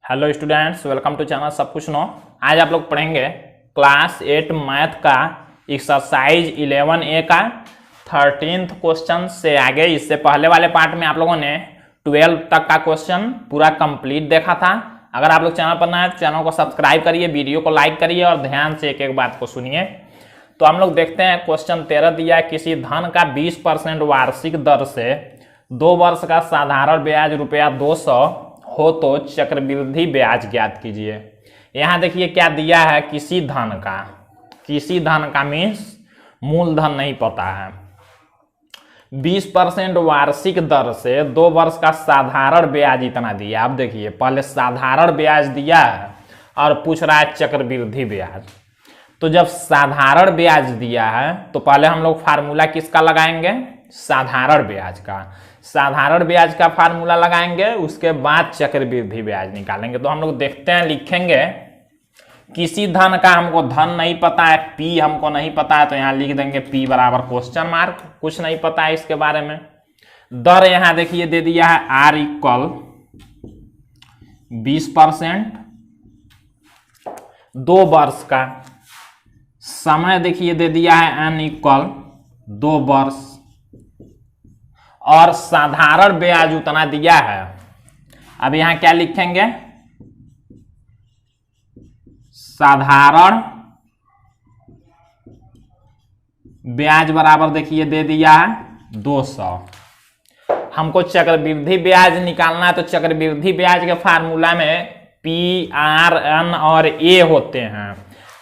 Hello students, welcome to channel सब कुछ no. आज आप लोग पढ़ेंगे क्लास 8 मैथ का एक्सरसाइज 11A का 13th क्वेश्चन से आगे। इससे पहले वाले पार्ट में आप लोगों ने 12 तक का क्वेश्चन पूरा कंप्लीट देखा था। अगर आप लोग चैनल पर नए हैं तो चैनल को सब्सक्राइब करिए, वीडियो को लाइक करिए और ध्यान से एक एक बात को सुनिए। तो हम लोग देखते हैं क्वेश्चन 13 दिया है, किसी धन का 20% वार्षिक दर से 2 वर्ष का साधारण ब्याज रुपया 200 हो तो चक्रवृद्धि ब्याज ज्ञात कीजिए। यहां देखिए क्या दिया है, किसी धन का मीन्स मूलधन नहीं पता है। 20% वार्षिक दर से 2 वर्ष का साधारण ब्याज इतना दिया। अब देखिए पहले साधारण ब्याज दिया है और पूछ रहा है चक्रवृद्धि ब्याज। तो जब साधारण ब्याज दिया है तो पहले हम लोग फार्मूला किसका लगाएंगे, साधारण ब्याज का। साधारण ब्याज का फार्मूला लगाएंगे, उसके बाद चक्रवृद्धि ब्याज निकालेंगे। तो हम लोग देखते हैं, लिखेंगे किसी धन का, हमको धन नहीं पता है, पी हमको नहीं पता है, तो यहां लिख देंगे पी बराबर क्वेश्चन मार्क, कुछ नहीं पता है इसके बारे में। दर यहां देखिए दे दिया है आर इक्वल 20%, 2 वर्ष का। समय देखिए दे दिया है एन इक्वल 2 वर्ष और साधारण ब्याज उतना दिया है। अब यहां क्या लिखेंगे, साधारण ब्याज बराबर देखिए दे दिया है 200। हमको चक्रवृद्धि ब्याज निकालना है, तो चक्रवृद्धि ब्याज के फार्मूला में पी आर एन और ए होते हैं।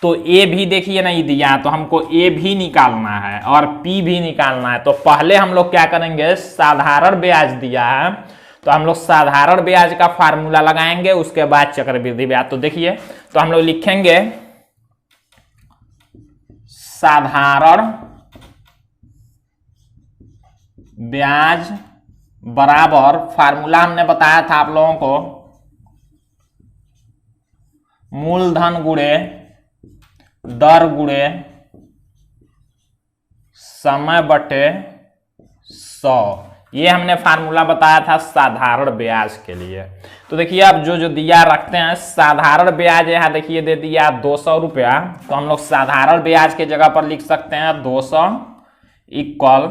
तो ए भी देखिए नहीं दिया, तो हमको ए भी निकालना है और पी भी निकालना है। तो पहले हम लोग क्या करेंगे, साधारण ब्याज दिया है तो हम लोग साधारण ब्याज का फार्मूला लगाएंगे, उसके बाद चक्रवृद्धि ब्याज। तो देखिए, तो हम लोग लिखेंगे साधारण ब्याज बराबर, फार्मूला हमने बताया था आप लोगों को, मूलधन गुणे दर गुणे समय बटे 100। ये हमने फार्मूला बताया था साधारण ब्याज के लिए। तो देखिए अब जो दिया रखते हैं, साधारण ब्याज यहां देखिए दे दिया 200 रुपया, तो हम लोग साधारण ब्याज के जगह पर लिख सकते हैं 200 इक्वल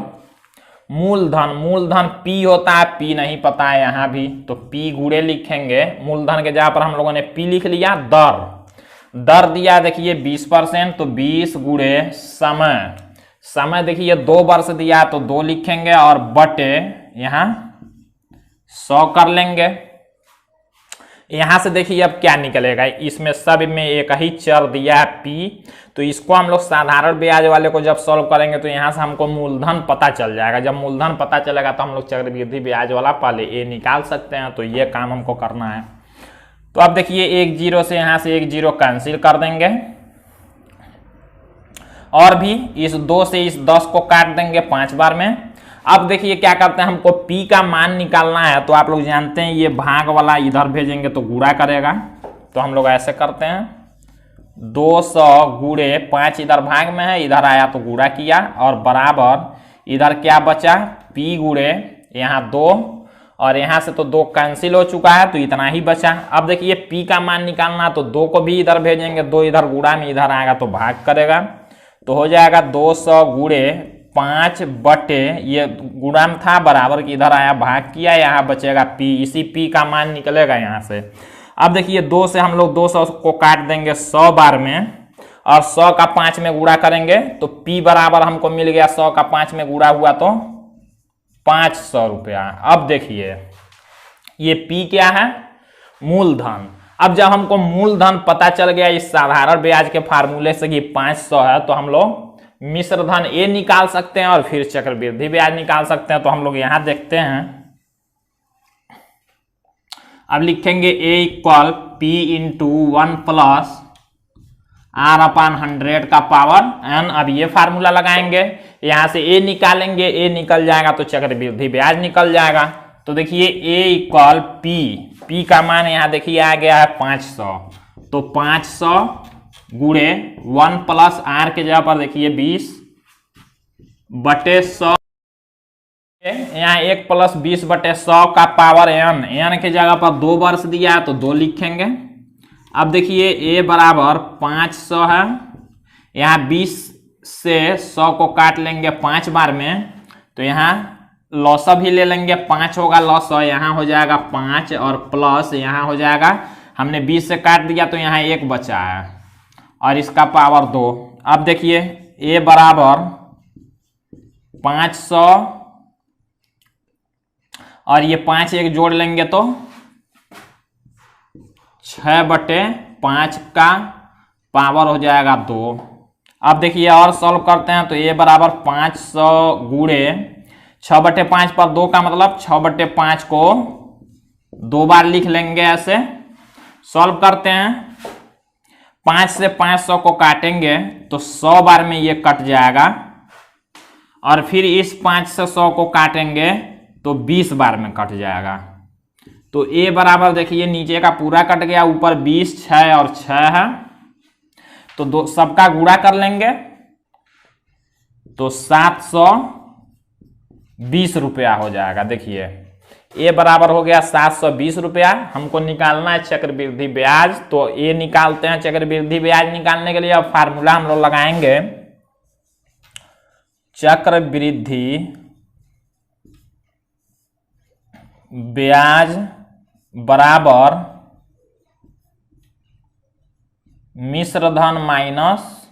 मूलधन पी होता है, पी नहीं पता है यहां भी, तो पी गुणे लिखेंगे। मूलधन के जगह पर हम लोगों ने पी लिख लिया। दर दिया देखिए 20%, तो 20 गुणे समय देखिए 2 वर्ष दिया तो 2 लिखेंगे और बटे यहां 100 कर लेंगे। यहां से देखिए अब क्या निकलेगा, इसमें सब में एक ही चर दिया है पी, तो इसको हम लोग साधारण ब्याज वाले को जब सॉल्व करेंगे तो यहां से हमको मूलधन पता चल जाएगा। जब मूलधन पता चलेगा तो हम लोग चक्रवृद्धि ब्याज वाला पहले ए निकाल सकते हैं। तो ये काम हमको करना है। तो अब देखिए 1 0 से यहां से 1 0 कैंसिल कर देंगे और भी इस 2 से इस 10 को काट देंगे 5 बार में। अब देखिए क्या करते हैं, हमको P का मान निकालना है, तो आप लोग जानते हैं ये भाग वाला इधर भेजेंगे तो गुणा करेगा। तो हम लोग ऐसे करते हैं 200 गुणे 5 इधर भाग में है, इधर आया तो गुणा किया और बराबर इधर क्या बचा, P गुणे यहाँ 2 और यहां से तो 2 कैंसिल हो चुका है तो इतना ही बचा। अब देखिए P का मान निकालना, तो 2 को भी इधर भेजेंगे, 2 इधर गुणा में इधर आएगा तो भाग करेगा, तो हो जाएगा 200 गुणे 5 बटे ये गुणा में था बराबर की इधर आया भाग किया, यहाँ बचेगा P। इसी P का मान निकलेगा यहाँ से। अब देखिए 2 से हम लोग 200 को काट देंगे 100 बार में और 100 का 5 में गुणा करेंगे तो P बराबर हमको मिल गया 100 का 5 में गुणा हुआ तो 500 रुपया। अब देखिए ये P क्या है, मूलधन। अब जब हमको मूलधन पता चल गया इस साधारण ब्याज के फार्मूले से कि 500 है, तो हम लोग मिश्र धन ए निकाल सकते हैं और फिर चक्रवृद्धि ब्याज निकाल सकते हैं। तो हम लोग यहां देखते हैं, अब लिखेंगे A equal P into 1 plus R upon 100 का पावर एन। अब ये फार्मूला लगाएंगे, यहां से ए निकालेंगे, ए निकल जाएगा तो चक्रवृद्धि ब्याज निकल जाएगा। तो देखिए ए इक्वल पी का मान यहां देखिए आ गया है 500, तो 500 गुणे 1 प्लस आर के जगह पर देखिए 20 बटे 100 यहाँ 1 + 20/100 का पावर n, n की जगह पर 2 वर्ष दिया है तो 2 लिखेंगे। अब देखिए a बराबर 500 है, यहाँ 20 से 100 को काट लेंगे 5 बार में, तो यहाँ लॉस भी ले लेंगे, 5 होगा लॉस, यहाँ हो जाएगा 5 और प्लस यहाँ हो जाएगा, हमने 20 से काट दिया तो यहाँ 1 बचा है और इसका पावर 2। अब देखिए a बराबर 500 और ये 5 एक जोड़ लेंगे तो 6/5 का पावर हो जाएगा 2। अब देखिए और सॉल्व करते हैं तो a बराबर 500 गुणे 6/5 पर 2 का मतलब 6/5 को 2 बार लिख लेंगे। ऐसे सॉल्व करते हैं, 5 से 500 को काटेंगे तो 100 बार में ये कट जाएगा और फिर इस 5 से 100 को काटेंगे तो 20 बार में कट जाएगा। तो a बराबर देखिए नीचे का पूरा कट गया, ऊपर 20, 6 और 6 है, तो सबका गुणा कर लेंगे तो 720 रुपया हो जाएगा। देखिए a बराबर हो गया 720 रुपया। हमको निकालना है चक्रवृद्धि ब्याज, तो a निकालते हैं। चक्रवृद्धि ब्याज निकालने के लिए अब फार्मूला हम लोग लगाएंगे, चक्रवृद्धि ब्याज बराबर मिश्रधन माइनस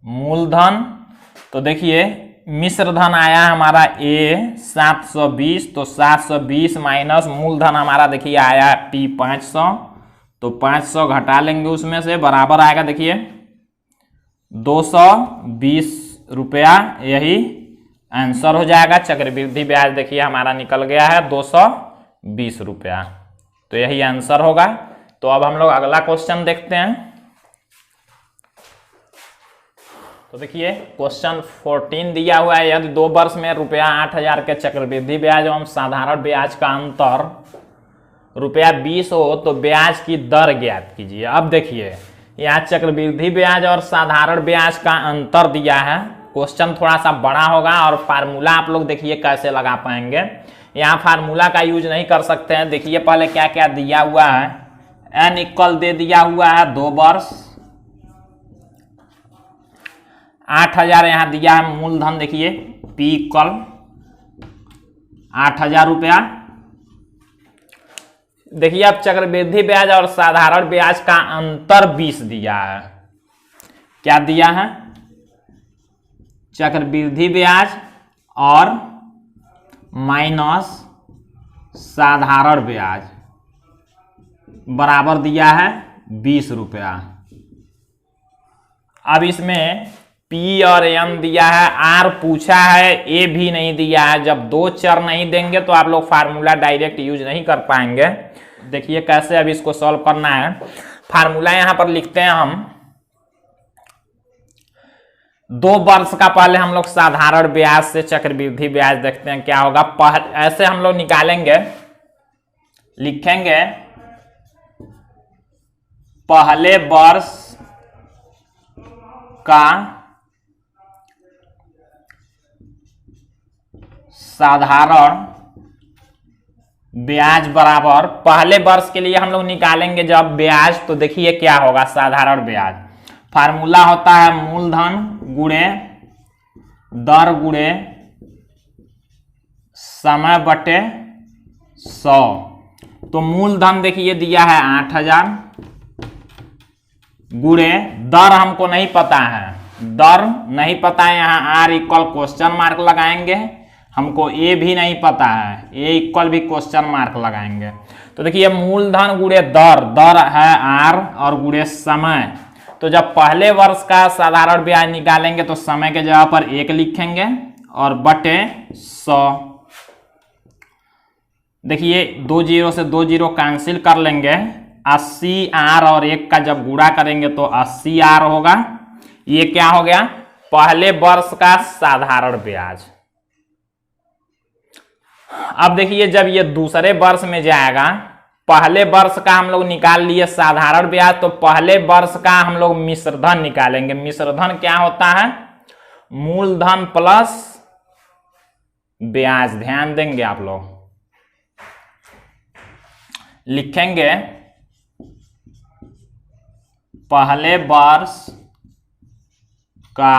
मूलधन। तो देखिए मिश्रधन आया हमारा a 720, तो 720 माइनस मूलधन हमारा देखिए आया p 500, तो 500 घटा लेंगे उसमें से, बराबर आएगा देखिए 220 रुपया। यही आंसर हो जाएगा। चक्रवृद्धि ब्याज देखिए हमारा निकल गया है 220 रुपया, तो यही आंसर होगा। तो अब हम लोग अगला क्वेश्चन देखते हैं। तो देखिए क्वेश्चन 14 दिया हुआ है, यदि 2 वर्ष में रुपया 8000 के चक्रवृद्धि ब्याज एवं साधारण ब्याज का अंतर रुपया 20 हो तो ब्याज की दर ज्ञात कीजिए। अब देखिए यहाँ चक्रवृद्धि ब्याज और साधारण ब्याज का अंतर दिया है। क्वेश्चन थोड़ा सा बड़ा होगा और फार्मूला आप लोग देखिए कैसे लगा पाएंगे। यहाँ फार्मूला का यूज नहीं कर सकते हैं। देखिए पहले क्या क्या दिया हुआ है, n इक्वल दे दिया हुआ है 2 वर्ष, 8000 यहाँ दिया है मूलधन, देखिए p इक्वल 8000 रुपया। देखिए अब चक्रवृद्धि ब्याज और साधारण ब्याज का अंतर 20 दिया है। क्या दिया है? चक्रवृद्धि ब्याज और माइनस साधारण ब्याज बराबर दिया है 20 रुपया। अब इसमें P और M दिया है, R पूछा है, A भी नहीं दिया है। जब 2 चर नहीं देंगे तो आप लोग फार्मूला डायरेक्ट यूज नहीं कर पाएंगे। देखिए कैसे अब इसको सॉल्व करना है। फार्मूला यहां पर लिखते हैं हम, 2 वर्ष का पहले हम लोग साधारण ब्याज से चक्रवृद्धि ब्याज देखते हैं क्या होगा। ऐसे हम लोग निकालेंगे, लिखेंगे पहले वर्ष का साधारण ब्याज बराबर, पहले वर्ष के लिए हम लोग निकालेंगे जब ब्याज, तो देखिए क्या होगा साधारण ब्याज। फार्मूला होता है मूलधन गुणे दर गुणे समय बटे 100। तो मूलधन देखिए दिया है 8000 गुणे दर हमको नहीं पता है, दर नहीं पता है, यहाँ r इक्वल क्वेश्चन मार्क लगाएंगे। हमको a भी नहीं पता है, a इक्वल भी क्वेश्चन मार्क लगाएंगे। तो देखिए मूलधन गुणे दर, दर है r और गुणे समय। तो जब पहले वर्ष का साधारण ब्याज निकालेंगे तो समय के जगह पर 1 लिखेंगे और बटे 100। देखिए 2 0 से 2 0 कैंसिल कर लेंगे, 80r और 1 का जब गुणा करेंगे तो 80r होगा। ये क्या हो गया? पहले वर्ष का साधारण ब्याज। अब देखिए जब ये दूसरे वर्ष में जाएगा, पहले वर्ष का हम लोग निकाल लिए साधारण ब्याज, तो पहले वर्ष का हम लोग मिश्रधन निकालेंगे। मिश्रधन क्या होता है? मूलधन प्लस ब्याज। ध्यान देंगे आप लोग, लिखेंगे पहले वर्ष का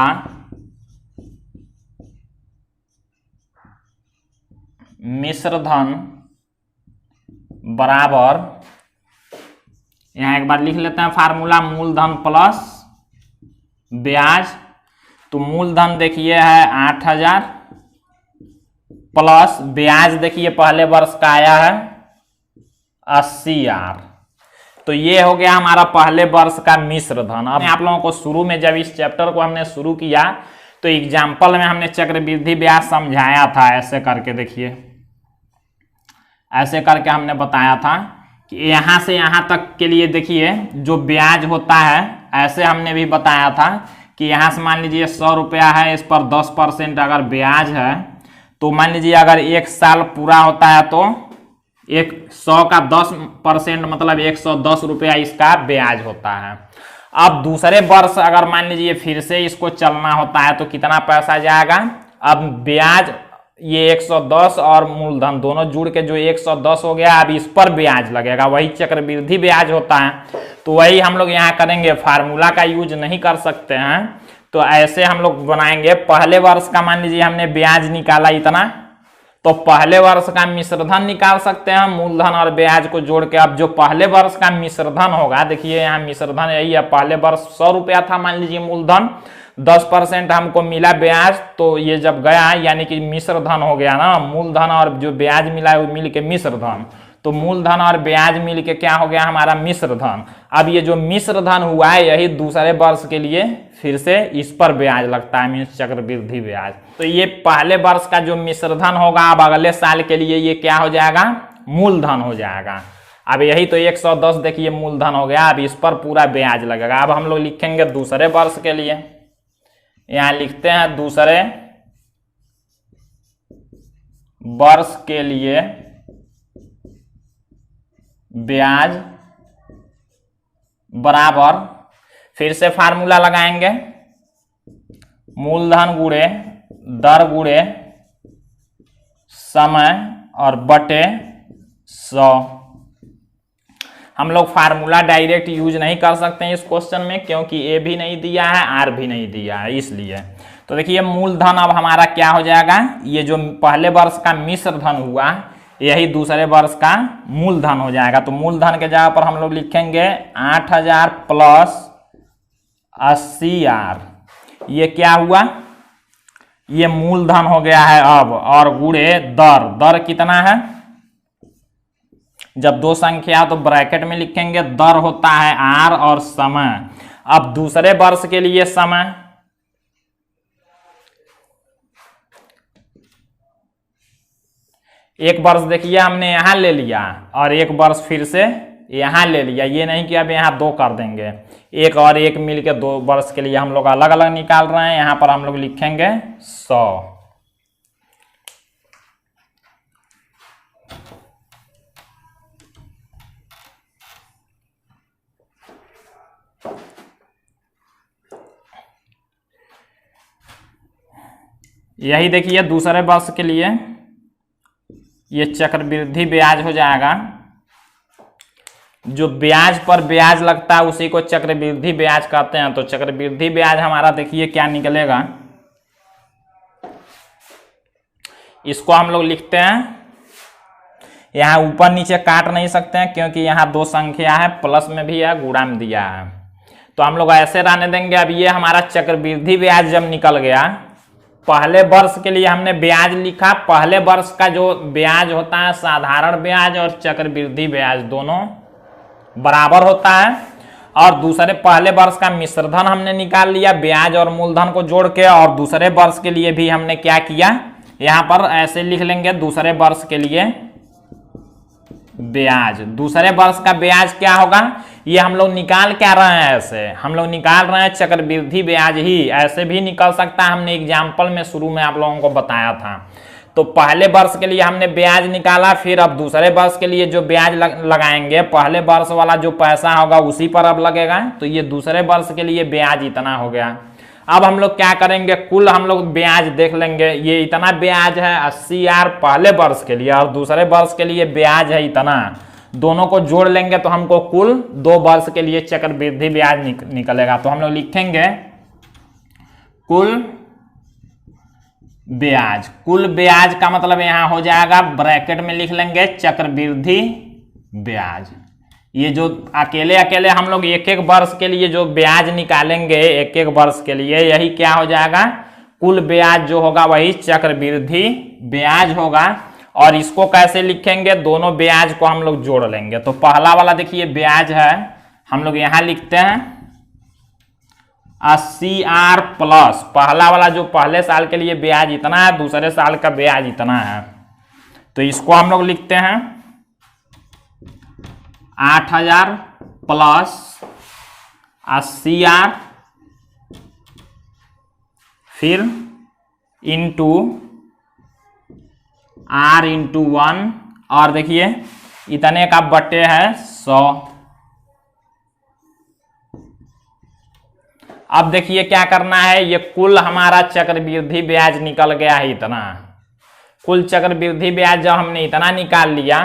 मिश्र धन बराबर, यहां एक बार लिख लेते हैं फार्मूला, मूलधन प्लस ब्याज। तो मूलधन देखिए है 8,000 प्लस ब्याज देखिए पहले वर्ष का आया है 80,000। तो ये हो गया हमारा पहले वर्ष का मिश्र धन। अब आप लोगों को शुरू में जब इस चैप्टर को हमने शुरू किया तो एग्जाम्पल में हमने चक्रवृद्धि ब्याज समझाया था, ऐसे करके देखिए, ऐसे करके हमने बताया था कि यहां से यहां तक के लिए देखिए जो ब्याज होता है, ऐसे हमने भी बताया था कि यहां से मान लीजिए 100 रुपया है, इस पर 10% अगर ब्याज है तो मान लीजिए अगर 1 साल पूरा होता है तो 100 का 10% मतलब 110 रुपया इसका ब्याज होता है। अब दूसरे वर्ष अगर मान लीजिए फिर से इसको चलना होता है तो कितना पैसा जाएगा। अब ब्याज ये 110 और मूलधन दोनों जुड़ के जो 110 हो गया, अब इस पर ब्याज लगेगा, वही चक्रवृद्धि ब्याज होता है। तो वही हम लोग यहाँ करेंगे, फार्मूला का यूज नहीं कर सकते हैं। तो ऐसे हम लोग बनाएंगे, पहले वर्ष का मान लीजिए हमने ब्याज निकाला इतना, तो पहले वर्ष का मिश्रधन निकाल सकते हैं मूलधन और ब्याज को जोड़ के। अब जो पहले वर्ष का मिश्रधन होगा, देखिए यहाँ मिश्रधन यही है, पहले वर्ष 100 रुपया था मान लीजिए मूलधन, 10% हमको मिला ब्याज, तो ये जब गया यानी कि मिश्रधन हो गया ना, मूलधन और जो ब्याज मिला है वो मिल के मिश्रधन। तो मूलधन और ब्याज मिल के क्या हो गया हमारा मिश्रधन। अब ये जो मिश्रधन हुआ है यही दूसरे वर्ष के लिए फिर से इस पर ब्याज लगता है, मीन्स चक्रवृद्धि ब्याज। तो ये पहले वर्ष का जो मिश्रधन होगा अब अगले साल के लिए ये क्या हो जाएगा, मूलधन हो जाएगा। अब यही तो 110 देखिए मूलधन हो गया, अब इस पर पूरा ब्याज लगेगा। अब हम लोग लिखेंगे दूसरे वर्ष के लिए, यहां लिखते हैं दूसरे वर्ष के लिए ब्याज बराबर, फिर से फार्मूला लगाएंगे, मूलधन गुणे दर गुणे समय और बटे 100। हम लोग फार्मूला डायरेक्ट यूज नहीं कर सकते हैं इस क्वेश्चन में, क्योंकि ए भी नहीं दिया है आर भी नहीं दिया है, इसलिए। तो देखिए मूलधन अब हमारा क्या हो जाएगा, ये जो पहले वर्ष का मिश्रधन हुआ यही दूसरे वर्ष का मूलधन हो जाएगा। तो मूलधन के जगह पर हम लोग लिखेंगे 8,000 प्लस 80,000। ये क्या हुआ, ये मूलधन हो गया है अब, और गुणे दर, दर कितना है, जब दो संख्या तो ब्रैकेट में लिखेंगे, दर होता है आर और समय। अब दूसरे वर्ष के लिए समय, एक वर्ष देखिए हमने यहां ले लिया और एक वर्ष फिर से यहां ले लिया, ये नहीं कि अब यहां 2 कर देंगे, एक और एक मिलके 2 वर्ष के लिए हम लोग अलग अलग निकाल रहे हैं। यहां पर हम लोग लिखेंगे 100। यही देखिए दूसरे वर्ष के लिए ये चक्रवृद्धि ब्याज हो जाएगा, जो ब्याज पर ब्याज लगता है उसी को चक्रवृद्धि ब्याज कहते हैं। तो चक्रवृद्धि ब्याज हमारा देखिए क्या निकलेगा, इसको हम लोग लिखते हैं, यहां ऊपर नीचे काट नहीं सकते हैं क्योंकि यहां 2 संख्या है, प्लस में भी है गुणा में दिया है, तो हम लोग ऐसे रहने देंगे। अब ये हमारा चक्रवृद्धि ब्याज जब निकल गया, पहले वर्ष के लिए हमने ब्याज लिखा, पहले वर्ष का जो ब्याज होता है साधारण ब्याज और चक्रवृद्धि ब्याज दोनों बराबर होता है, और दूसरे पहले वर्ष का मिश्रधन हमने निकाल लिया ब्याज और मूलधन को जोड़ के, और दूसरे वर्ष के लिए भी हमने क्या किया, यहां पर ऐसे लिख लेंगे दूसरे वर्ष के लिए ब्याज। दूसरे वर्ष का ब्याज क्या होगा, ये हम लोग निकाल क्या रहे हैं, ऐसे हम लोग निकाल रहे हैं चक्रवृद्धि ब्याज ही, ऐसे भी निकल सकता है, हमने एग्जाम्पल में शुरू में आप लोगों को बताया था। तो पहले वर्ष के लिए हमने ब्याज निकाला, फिर अब दूसरे वर्ष के लिए जो ब्याज लगाएंगे, पहले वर्ष वाला जो पैसा होगा उसी पर अब लगेगा, तो ये दूसरे वर्ष के लिए ब्याज इतना हो गया। अब हम लोग क्या करेंगे, कुल हम लोग ब्याज देख लेंगे। ये इतना ब्याज है 80,000 पहले वर्ष के लिए और दूसरे वर्ष के लिए ब्याज है इतना, दोनों को जोड़ लेंगे तो हमको कुल 2 वर्ष के लिए चक्रवृद्धि ब्याज निकलेगा। तो हम लोग लिखेंगे कुल ब्याज। कुल ब्याज का मतलब यहां हो जाएगा, ब्रैकेट में लिख लेंगे चक्रवृद्धि ब्याज। ये जो अकेले अकेले हम लोग एक एक वर्ष के लिए जो ब्याज निकालेंगे एक एक वर्ष के लिए, यही क्या हो जाएगा, कुल ब्याज जो होगा वही चक्रवृद्धि ब्याज होगा। और इसको कैसे लिखेंगे, दोनों ब्याज को हम लोग जोड़ लेंगे। तो पहला वाला देखिए ब्याज है, हम लोग यहां लिखते हैं 80,000 प्लस पहला वाला जो पहले साल के लिए ब्याज इतना है, दूसरे साल का ब्याज इतना है। तो इसको हम लोग लिखते हैं 8,000 प्लस 80,000 फिर इंटू R इंटू 1 और देखिए इतने का बटे है 100। अब देखिए क्या करना है, ये कुल हमारा चक्रवृद्धि ब्याज निकल गया है इतना। कुल चक्रवृद्धि ब्याज जब हमने इतना निकाल लिया,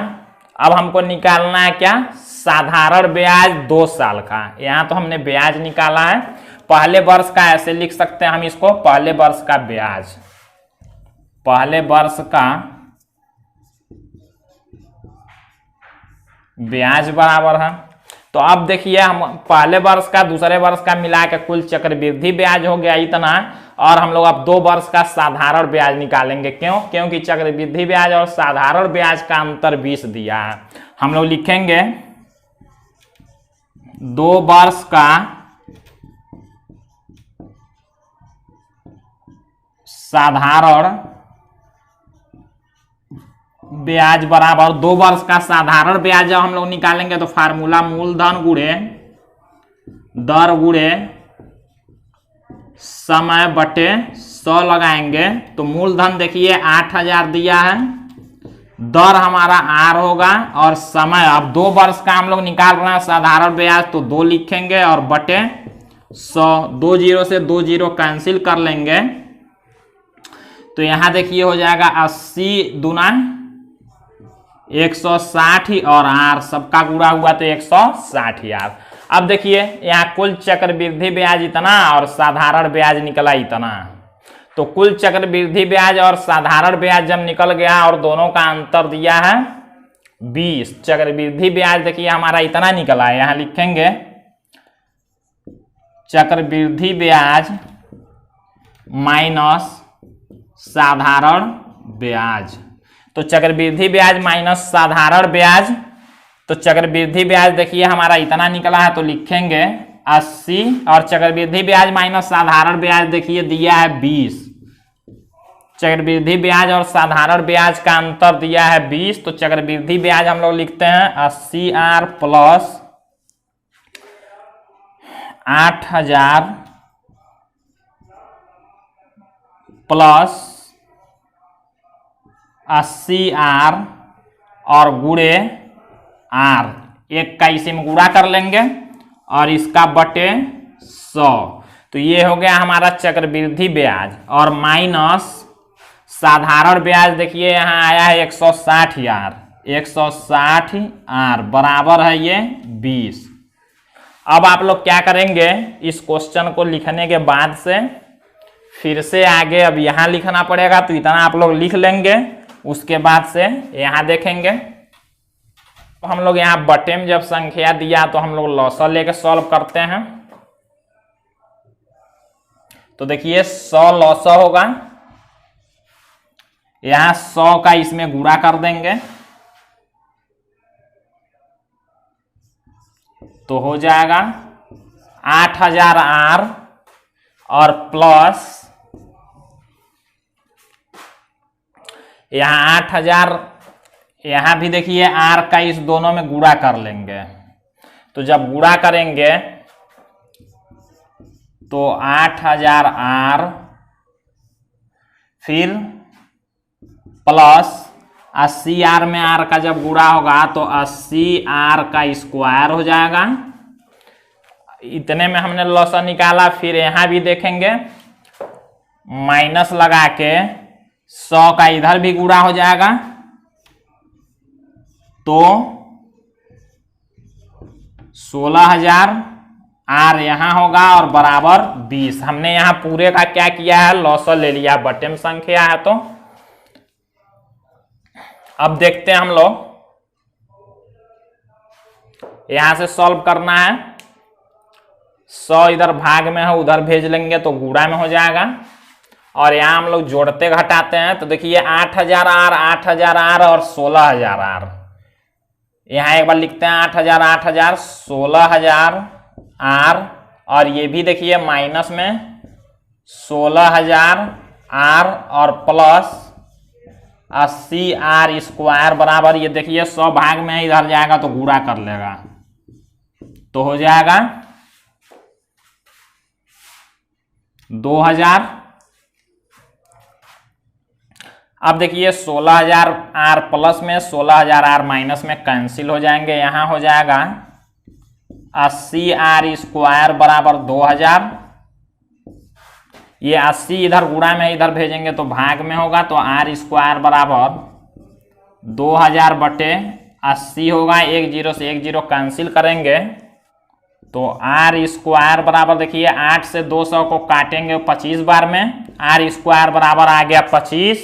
अब हमको निकालना है क्या, साधारण ब्याज 2 साल का। यहां तो हमने ब्याज निकाला है, पहले वर्ष का ऐसे लिख सकते हैं हम इसको, पहले वर्ष का ब्याज, पहले वर्ष का ब्याज बराबर है। तो अब देखिए हम पहले वर्ष का दूसरे वर्ष का मिला के कुल चक्रवृद्धि ब्याज हो गया इतना, और हम लोग अब 2 वर्ष का साधारण ब्याज निकालेंगे। क्यों, क्योंकि चक्रवृद्धि ब्याज और साधारण ब्याज का अंतर 20 दिया है। हम लोग लिखेंगे 2 वर्ष का साधारण ब्याज बराबर 2 वर्ष का साधारण ब्याज जब हम लोग निकालेंगे तो फार्मूला मूलधन गुणे दर गुणे समय बटे 100 लगाएंगे। तो मूलधन देखिए 8,000 दिया है, दर हमारा R होगा और समय, अब 2 वर्ष का हम लोग निकाल रहे हैं साधारण ब्याज तो 2 लिखेंगे और बटे 100, 2 जीरो से 2 जीरो कैंसिल कर लेंगे। तो यहां देखिए हो जाएगा 80 दूना 160 और R सबका गुणा हुआ तो 160,000। अब देखिए यहाँ कुल चक्रवृद्धि ब्याज इतना और साधारण ब्याज निकला इतना। तो कुल चक्रवृद्धि ब्याज और साधारण ब्याज जब निकल गया और दोनों का अंतर दिया है 20, चक्रवृद्धि ब्याज देखिए हमारा इतना निकला है, यहाँ लिखेंगे चक्रवृद्धि ब्याज माइनस साधारण ब्याज। तो चक्रवृद्धि ब्याज माइनस साधारण ब्याज, तो चक्रवृद्धि ब्याज देखिए हमारा इतना निकला है तो लिखेंगे 80 और चक्रवृद्धि ब्याज माइनस साधारण ब्याज देखिए दिया है 20। चक्रवृद्धि ब्याज और साधारण ब्याज का अंतर दिया है 20, तो चक्रवृद्धि ब्याज हम लोग लिखते हैं 80R प्लस 8,000 प्लस 80R और गुणे R, एक का इसी में गुणा कर लेंगे और इसका बटे 100। तो ये हो गया हमारा चक्रवृद्धि ब्याज और माइनस साधारण ब्याज देखिए यहाँ आया है 160R, 160R बराबर है ये 20। अब आप लोग क्या करेंगे, इस क्वेश्चन को लिखने के बाद से फिर से आगे अब यहाँ लिखना पड़ेगा, तो इतना आप लोग लिख लेंगे। उसके बाद से यहाँ देखेंगे तो हम लोग यहाँ बटे में जब संख्या दिया तो हम लोग लॉसा लेके सॉल्व करते हैं। तो देखिए 100 लॉसा होगा, यहाँ 100 का इसमें गुणा कर देंगे तो हो जाएगा 8,000R और प्लस यहाँ 8,000, यहाँ भी देखिए R का इस दोनों में गुणा कर लेंगे। तो जब गुणा करेंगे तो 8,000R फिर प्लस 80R में R का जब गुणा होगा तो 80R का स्क्वायर हो जाएगा। इतने में हमने लॉसा निकाला। फिर यहाँ भी देखेंगे माइनस लगा के 100 का इधर भी गुणा हो जाएगा तो 16,000 आर यहां होगा और बराबर 20। हमने यहां पूरे का क्या किया है, लॉसल ले लिया, बटे में संख्या है तो। अब देखते हैं हम लोग, यहां से सॉल्व करना है। 100 इधर भाग में है, उधर भेज लेंगे तो गुणा में हो जाएगा। और यहां हम लोग जोड़ते घटाते हैं तो देखिए 8,000 आर, 8,000 आर और 16,000 आर। यहां एक बार लिखते हैं 8,000 8,000 16,000 आर, और ये भी देखिए माइनस में 16,000 आर और प्लस 80 आर स्क्वायर बराबर, ये देखिए 100 भाग में इधर जाएगा तो गुणा कर लेगा तो हो जाएगा 2,000। अब देखिए 16,000 आर प्लस में 16,000 आर माइनस में कैंसिल हो जाएंगे, यहां हो जाएगा 80 आर स्क्वायर बराबर 2,000। ये 80 इधर गुणा में इधर भेजेंगे तो भाग में होगा तो आर स्क्वायर बराबर 2,000 बटे 80 होगा। 1 0 से 1 0 कैंसिल करेंगे तो आर स्क्वायर बराबर देखिए 8 से 200 को काटेंगे 25 बार में, आर स्क्वायर बराबर आ गया 25।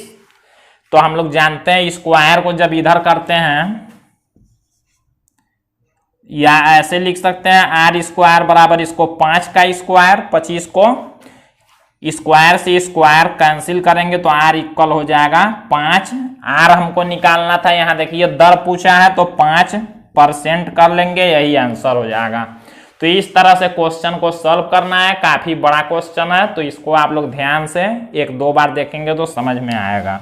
तो हम लोग जानते हैं स्क्वायर को जब इधर करते हैं या ऐसे लिख सकते हैं आर स्क्वायर बराबर इसको 5 का स्क्वायर, 25 को स्क्वायर से स्क्वायर कैंसिल करेंगे तो आर इक्वल हो जाएगा 5। आर हमको निकालना था, यहां देखिए दर पूछा है तो 5% कर लेंगे, यही आंसर हो जाएगा। तो इस तरह से क्वेश्चन को सॉल्व करना है, काफी बड़ा क्वेश्चन है तो इसको आप लोग ध्यान से 1-2 बार देखेंगे तो समझ में आएगा।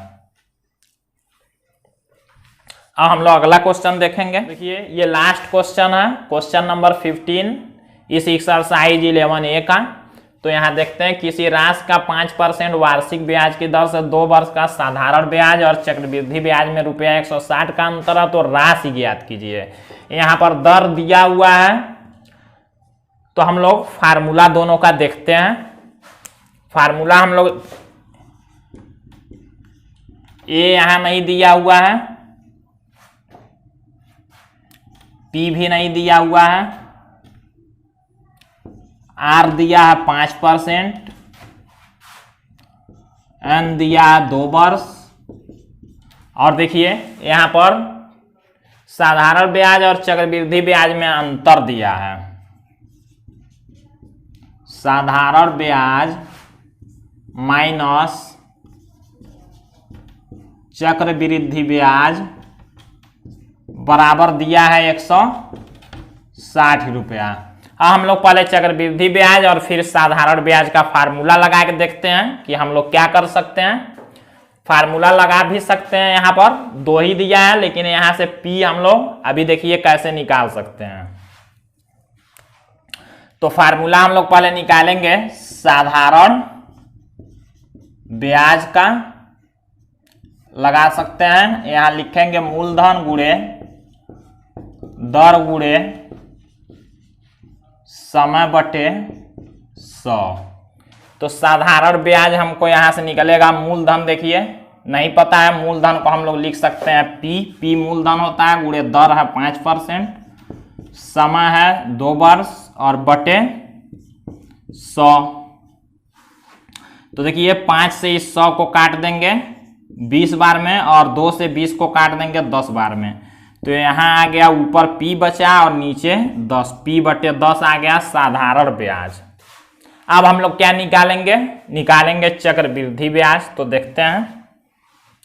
अब हम लोग अगला क्वेश्चन देखेंगे। देखिए ये लास्ट क्वेश्चन है, क्वेश्चन नंबर 15 इस एक्सरसाइज 11A का। तो यहाँ देखते हैं किसी राशि का 5% वार्षिक ब्याज की दर से 2 वर्ष का साधारण ब्याज और चक्रवृद्धि ब्याज में रुपया 160 का अंतर है तो राशि ज्ञात कीजिए। यहाँ पर दर दिया हुआ है तो हम लोग फार्मूला दोनों का देखते हैं। फार्मूला हम लोग, ए यहां नहीं दिया हुआ है, पी भी नहीं दिया हुआ है, आर दिया है 5%, एन दिया है 2 वर्ष, और देखिए यहां पर साधारण ब्याज और चक्रवृद्धि ब्याज में अंतर दिया है। साधारण ब्याज माइनस चक्रवृद्धि ब्याज बराबर दिया है 160 रुपया। अब हम लोग पहले चक्रवृद्धि ब्याज और फिर साधारण ब्याज का फार्मूला लगा के देखते हैं कि हम लोग क्या कर सकते हैं। फार्मूला लगा भी सकते हैं, यहाँ पर 2 ही दिया है लेकिन यहाँ से पी हम लोग अभी देखिए कैसे निकाल सकते हैं। तो फार्मूला हम लोग पहले निकालेंगे साधारण ब्याज का, लगा सकते हैं। यहां लिखेंगे मूलधन गुणे दर गुणे समय बटे 100। तो साधारण ब्याज हमको यहां से निकलेगा, मूलधन देखिए नहीं पता है, मूलधन को हम लोग लिख सकते हैं पी मूलधन होता है, गुणे दर है 5%, समय है 2 वर्ष और बटे 100। तो देखिए 5 से इस 100 को काट देंगे 20 बार में और 2 से 20 को काट देंगे 10 बार में। तो यहाँ आ गया ऊपर P बचा और नीचे 10, P बटे 10 आ गया साधारण ब्याज। अब हम लोग क्या निकालेंगे, निकालेंगे चक्रवृद्धि ब्याज। तो देखते हैं,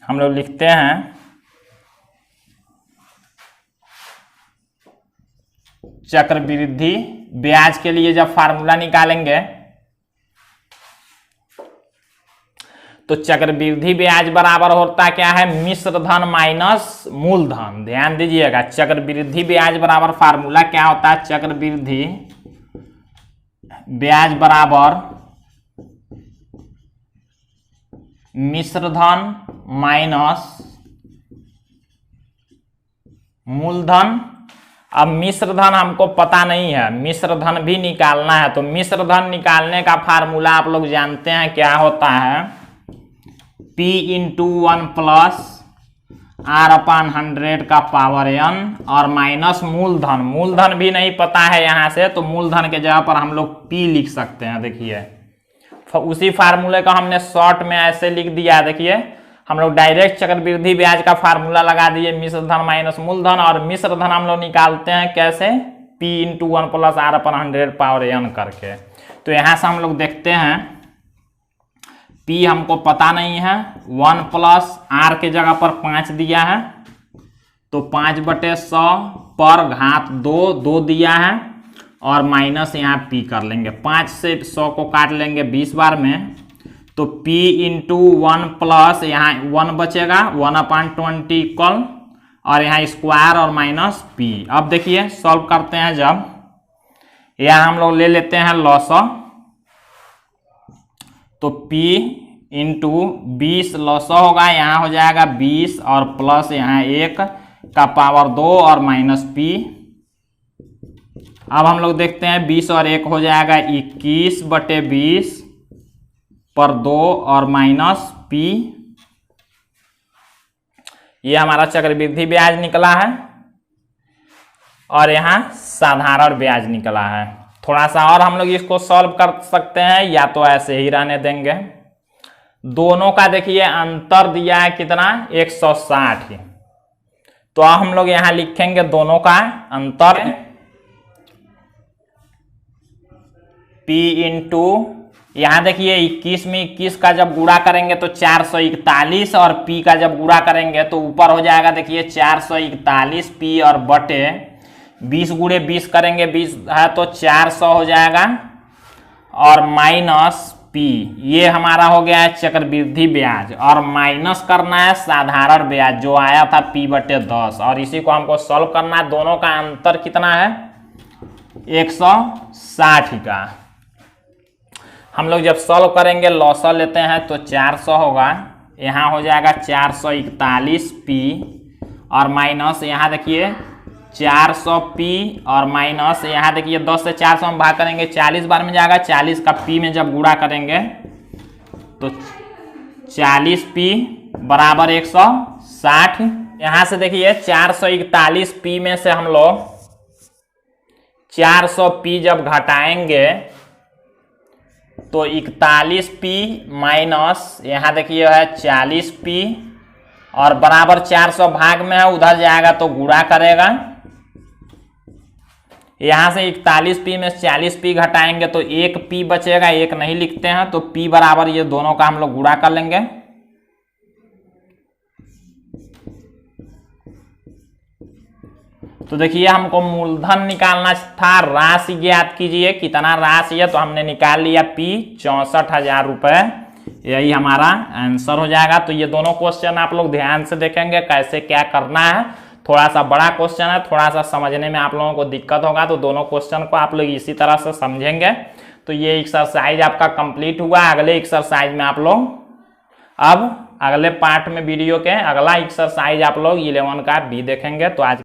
हम लोग लिखते हैं चक्रवृद्धि ब्याज के लिए जब फार्मूला निकालेंगे तो चक्रवृद्धि ब्याज बराबर होता क्या है, मिश्र धन माइनस मूलधन। ध्यान दीजिएगा, चक्रवृद्धि ब्याज बराबर फार्मूला क्या होता है, चक्रवृद्धि ब्याज बराबर मिश्र धन माइनस मूलधन। अब मिश्र धन हमको पता नहीं है, मिश्र धन भी निकालना है। तो मिश्र धन निकालने का फार्मूला आप लोग जानते हैं क्या होता है, P इंटू 1 प्लस R/100 का पावर n और माइनस मूलधन। मूलधन भी नहीं पता है यहाँ से, तो मूलधन के जगह पर हम लोग P लिख सकते हैं। देखिए उसी फार्मूले का हमने शॉर्ट में ऐसे लिख दिया। देखिए हम लोग डायरेक्ट चक्रवृद्धि ब्याज का फार्मूला लगा दिए, मिश्र धन माइनस मूलधन। और मिश्र धन हम लोग निकालते हैं कैसे, P into 1 plus R/100 power n करके। तो यहाँ से हम लोग देखते हैं P हमको पता नहीं है, 1 प्लस R के जगह पर 5 दिया है, तो 5/100 पर घात 2 दिया है, और माइनस यहाँ P कर लेंगे। 5 से 100 को काट लेंगे 20 बार में, तो P इंटू 1 प्लस यहाँ 1 बचेगा, 1/20 इक्वल, और यहाँ स्क्वायर और माइनस P। अब देखिए सॉल्व करते हैं जब, यहाँ हम लोग ले लेते हैं लॉसा, तो P इंटू 20 लॉसा होगा, यहाँ हो जाएगा 20 और प्लस यहाँ 1 का पावर 2 और माइनस P। अब हम लोग देखते हैं 20 और 1 हो जाएगा 21/20 पर 2 और माइनस P। ये हमारा चक्रवृद्धि ब्याज निकला है, और यहाँ साधारण ब्याज निकला है। थोड़ा सा और हम लोग इसको सॉल्व कर सकते हैं, या तो ऐसे ही रहने देंगे। दोनों का देखिए अंतर दिया है कितना, 160। तो अब हम लोग यहाँ लिखेंगे दोनों का अंतर, P इंटू, यहाँ देखिए 21 में 21 का जब गुणा करेंगे तो 441, और P का जब गुणा करेंगे तो ऊपर हो जाएगा देखिए 441 P, और बटे 20 गुणे 20 करेंगे, 20 है तो 400 हो जाएगा, और माइनस P। ये हमारा हो गया है चक्रवृद्धि ब्याज, और माइनस करना है साधारण ब्याज जो आया था P/10, और इसी को हमको सॉल्व करना है। दोनों का अंतर कितना है, 160 का। हम लोग जब सॉल्व करेंगे लॉसा लेते हैं तो 400 होगा, यहाँ हो जाएगा 441 P, और माइनस यहाँ देखिए 400 P, और माइनस यहाँ देखिए 10 से 400 हम भाग करेंगे 40 बार में जाएगा, 40 का P में जब गुणा kरेंगे तो 40 P बराबर 160। यहाँ से देखिए 441 P में से हम लोग 400 P जब घटाएंगे तो 41 P माइनस यहाँ देखिए है 40 P, और बराबर 400 भाग में है, उधर जाएगा तो गुणा करेगा। यहाँ से 41 P में 40 P घटाएंगे तो 1 P बचेगा, 1 नहीं लिखते हैं, तो P बराबर ये दोनों का हम लोग गुणा कर लेंगे। तो देखिए हमको मूलधन निकालना था, राशि ज्ञात कीजिए कितना राशि है, तो हमने निकाल लिया P 64,000 रुपए, यही हमारा आंसर हो जाएगा। तो ये दोनों क्वेश्चन आप लोग ध्यान से देखेंगे कैसे क्या करना है। थोड़ा सा बड़ा क्वेश्चन है, थोड़ा सा समझने में आप लोगों को दिक्कत होगा, तो दोनों क्वेश्चन को आप लोग इसी तरह से समझेंगे। तो ये एक्सरसाइज आपका कंप्लीट हुआ। अगले एक्सरसाइज में आप लोग अब अगले पार्ट में वीडियो के अगला एक्सरसाइज आप लोग 11 का B देखेंगे। तो आज